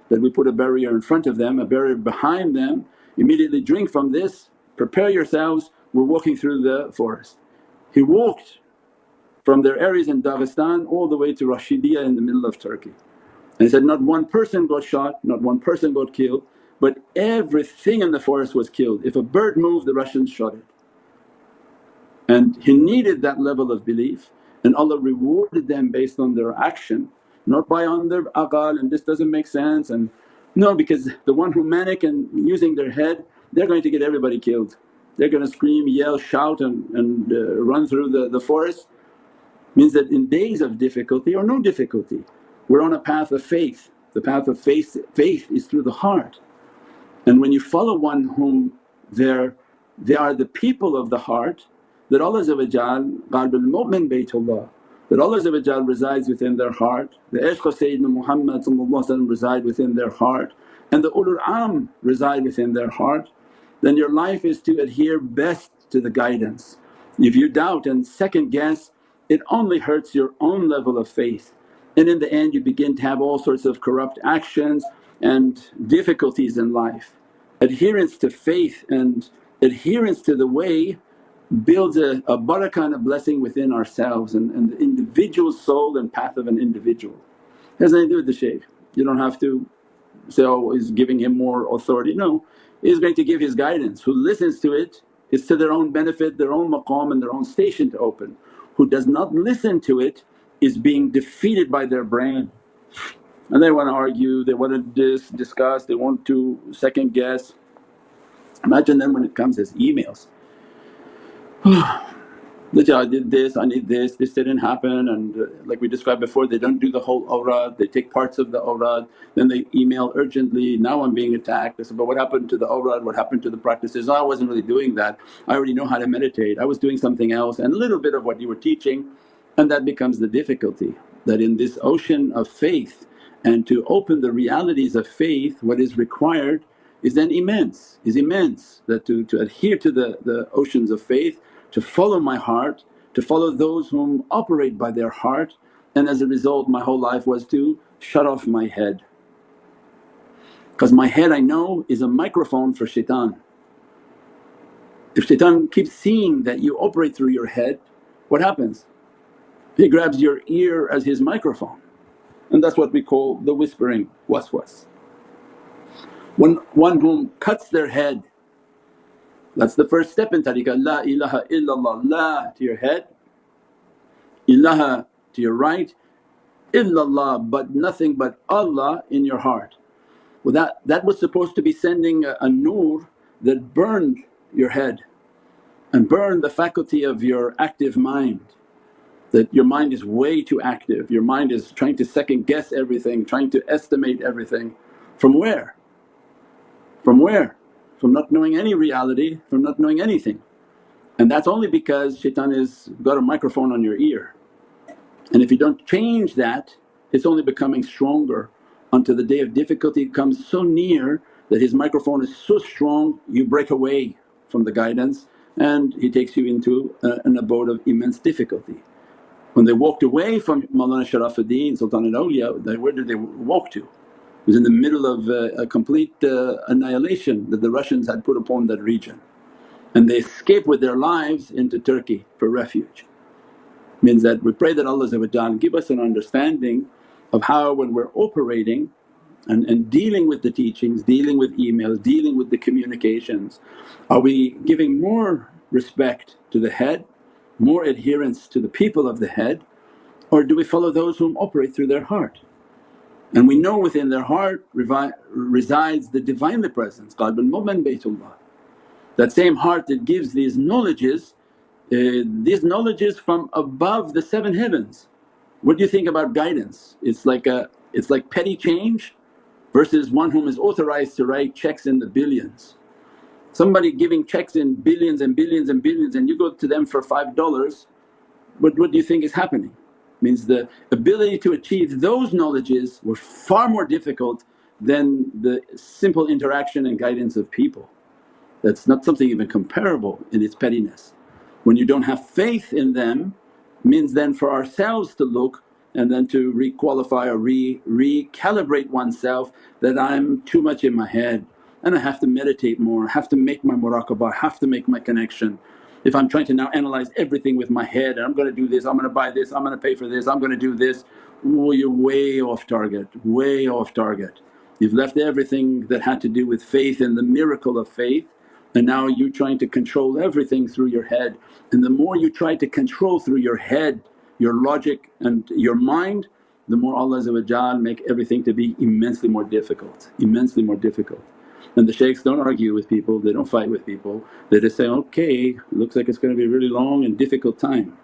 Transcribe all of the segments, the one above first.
that we put a barrier in front of them, a barrier behind them, immediately drink from this, prepare yourselves, we're walking through the forest. He walked from their areas in Dagestan all the way to Rashidiyah in the middle of Turkey. And he said, not one person got shot, not one person got killed, but everything in the forest was killed. If a bird moved, the Russians shot it. And he needed that level of belief, and Allah rewarded them based on their action, not by on their aqal and this doesn't make sense. And no, because the one who manic and using their head, they're going to get everybody killed. They're going to scream, yell, shout and run through the forest. Means that in days of difficulty or no difficulty, we're on a path of faith. The path of faith is through the heart. And when you follow one whom they are the people of the heart, that Allah qalbul mu'min baytullah, that Allah resides within their heart, the ishq of Sayyidina Muhammad reside within their heart, and the ulul am reside within their heart, then your life is to adhere best to the guidance. If you doubt and second guess, it only hurts your own level of faith, and in the end you begin to have all sorts of corrupt actions and difficulties in life. Adherence to faith and adherence to the way builds a barakah and a blessing within ourselves and the individual soul and path of an individual. It has nothing to do with the shaykh. You don't have to say, oh he's giving him more authority, no. He's going to give his guidance. Who listens to it is to their own benefit, their own maqam and their own station to open. Who does not listen to it is being defeated by their brain, and they want to argue, they want to discuss, they want to second guess. Imagine then when it comes as emails, that I did this, I need this didn't happen, and like we described before, they don't do the whole awrad, they take parts of the awrad, then they email urgently, now I'm being attacked. I said, but what happened to the awrad, what happened to the practices? No, I wasn't really doing that, I already know how to meditate, I was doing something else and a little bit of what you were teaching. And that becomes the difficulty, that in this ocean of faith and to open the realities of faith, what is required is then immense, that to adhere to the oceans of faith, to follow my heart, to follow those whom operate by their heart. And as a result my whole life was to shut off my head, because my head I know is a microphone for shaitan. If shaitan keeps seeing that you operate through your head, what happens? He grabs your ear as his microphone, and that's what we call the whispering waswas. When one whom cuts their head, that's the first step in tariqah, la ilaha illallah, la to your head, ilaha to your right, illallah but nothing but Allah in your heart. Well that was supposed to be sending a nur that burned your head and burned the faculty of your active mind, that your mind is way too active, your mind is trying to second guess everything, trying to estimate everything. From where? From where? From not knowing any reality, from not knowing anything. And that's only because shaitan has got a microphone on your ear. And if you don't change that, it's only becoming stronger until the day of difficulty comes so near that his microphone is so strong you break away from the guidance and he takes you into an abode of immense difficulty. When they walked away from Mawlana Sharafuddin Sultan al-Awliya, where did they walk to? It was in the middle of a complete annihilation that the Russians had put upon that region, and they escaped with their lives into Turkey for refuge. Means that we pray that Allah give us an understanding of how when we're operating and dealing with the teachings, dealing with emails, dealing with the communications, are we giving more respect to the head, more adherence to the people of the head, or do we follow those whom operate through their heart? And we know within their heart resides the Divinely Presence, qalbul mu'min baytullah. That same heart that gives these knowledges from above the 7 heavens. What do you think about guidance? It's like petty change versus one whom is authorized to write checks in the billions. Somebody giving checks in billions and billions and billions and you go to them for $5, what do you think is happening? Means the ability to achieve those knowledges were far more difficult than the simple interaction and guidance of people. That's not something even comparable in its pettiness. When you don't have faith in them means then for ourselves to look and then to re-qualify or recalibrate oneself that I'm too much in my head and I have to meditate more, have to make my muraqabah, have to make my connection. If I'm trying to now analyze everything with my head and I'm going to do this, I'm going to buy this, I'm going to pay for this, I'm going to do this, oh, you're way off target, way off target. You've left everything that had to do with faith and the miracle of faith, and now you're trying to control everything through your head. And the more you try to control through your head, your logic and your mind, the more Allah make everything to be immensely more difficult, immensely more difficult. And the shaykhs don't argue with people, they don't fight with people, they just say, okay, looks like it's going to be a really long and difficult time.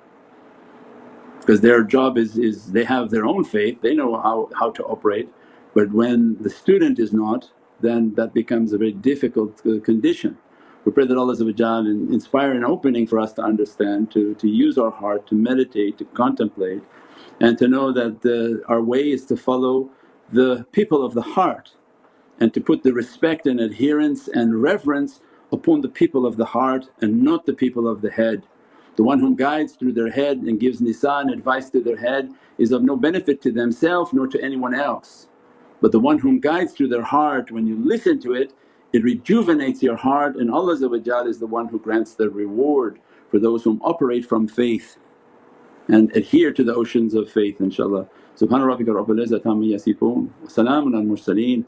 Because their job is they have their own faith, they know how to operate, but when the student is not, then that becomes a very difficult condition. We pray that Allah inspire an opening for us to understand, to use our heart, to meditate, to contemplate, and to know that our way is to follow the people of the heart and to put the respect and adherence and reverence upon the people of the heart and not the people of the head. The one whom guides through their head and gives nisāh and advice to their head is of no benefit to themselves nor to anyone else. But the one whom guides through their heart, when you listen to it, it rejuvenates your heart, and Allah is the one who grants the reward for those whom operate from faith and adhere to the oceans of faith, inshaAllah. Subhana rabbika rabbil izzati amma yasifoon wa salaamun al mursaleen